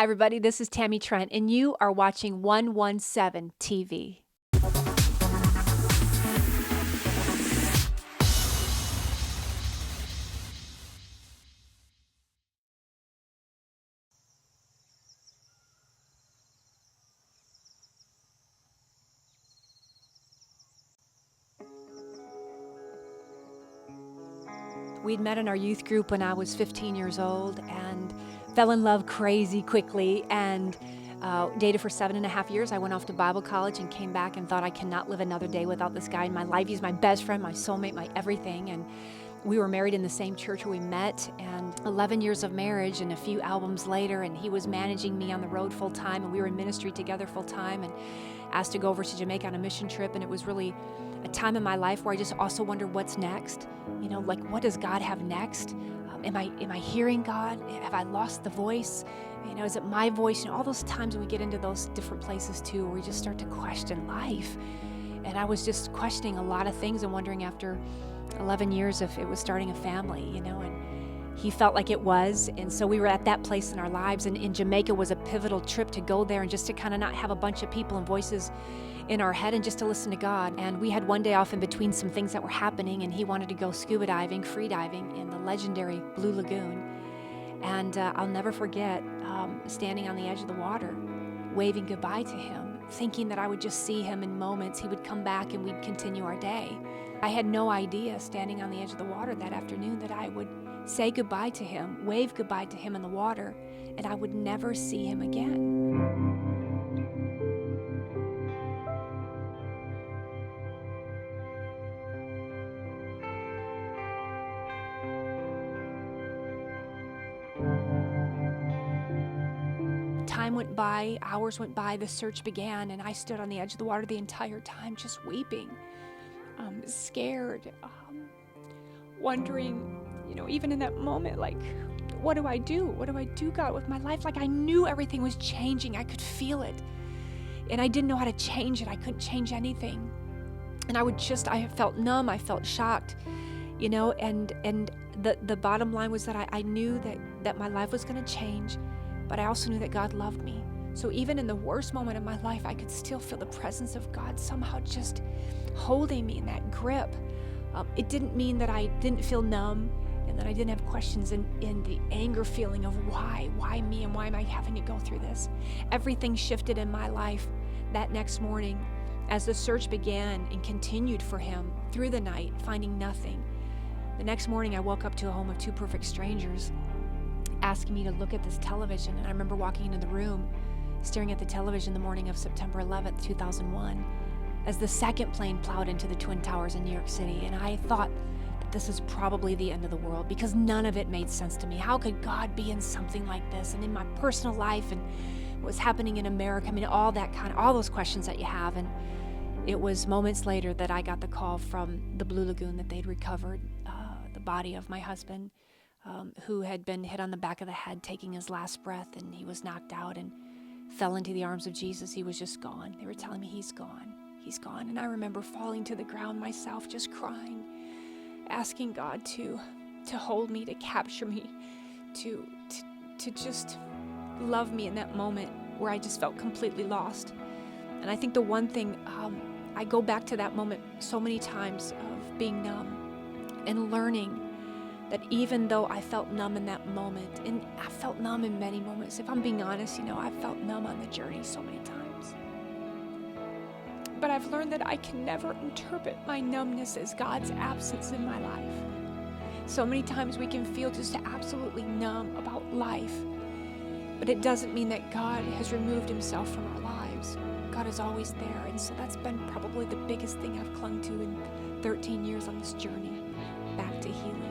Hi, everybody. This is Tammy Trent, and you are watching 117 TV. We'd met in our youth group when I was 15 years old and fell in love crazy quickly and dated for 7.5 years. I went off to Bible college and came back and thought I cannot live another day without this guy in my life. He's my best friend, my soulmate, my everything. And we were married in the same church where we met, and 11 years of marriage and a few albums later, and he was managing me on the road full time, and we were in ministry together full time, and asked to go over to Jamaica on a mission trip. And it was really a time in my life where I just also wondered what's next. You know, like, what does God have next? Am I hearing God? Have I lost the voice? You know, is it my voice? You know, all those times when we get into those different places too, where we just start to question life. And I was just questioning a lot of things and wondering after 11 years if it was starting a family, you know, and he felt like it was. And so we were at that place in our lives, and in Jamaica was a pivotal trip to go there and just to kind of not have a bunch of people and voices in our head and just to listen to God. And we had one day off in between some things that were happening, and he wanted to go scuba diving, free diving in the legendary Blue Lagoon. And I'll never forget standing on the edge of the water, waving goodbye to him, thinking that I would just see him in moments. He would come back and we'd continue our day. I had no idea, standing on the edge of the water that afternoon, that I would say goodbye to him, wave goodbye to him in the water, and I would never see him again. Time went by, hours went by, the search began, and I stood on the edge of the water the entire time, just weeping, scared, wondering, you know, even in that moment, like, what do I do? What do I do, God, with my life? Like, I knew everything was changing. I could feel it, and I didn't know how to change it. I couldn't change anything, and I felt numb. I felt shocked, you know, and the bottom line was that I knew that my life was going to change, but I also knew that God loved me. So even in the worst moment of my life, I could still feel the presence of God somehow just holding me in that grip. It didn't mean that I didn't feel numb and that I didn't have questions in the anger feeling of why me, and why am I having to go through this? Everything shifted in my life that next morning as the search began and continued for him through the night, finding nothing. The next morning I woke up to a home of two perfect strangers asking me to look at this television. And I remember walking into the room, staring at the television the morning of September 11th, 2001, as the second plane plowed into the Twin Towers in New York City. And I thought that this is probably the end of the world, because none of it made sense to me. How could God be in something like this? And in my personal life and what's happening in America, I mean, all those questions that you have. And it was moments later that I got the call from the Blue Lagoon that they'd recovered the body of my husband, who had been hit on the back of the head taking his last breath, and he was knocked out and fell into the arms of Jesus. He was just gone. They were telling me he's gone. And I remember falling to the ground myself, just crying, asking God to hold me, to capture me, to just love me in that moment where I just felt completely lost. And I think the one thing, I go back to that moment so many times of being numb and learning that even though I felt numb in that moment, and I felt numb in many moments, if I'm being honest, you know, I felt numb on the journey so many times. But I've learned that I can never interpret my numbness as God's absence in my life. So many times we can feel just absolutely numb about life, but it doesn't mean that God has removed himself from our lives. God is always there, and so that's been probably the biggest thing I've clung to in 13 years on this journey back to healing.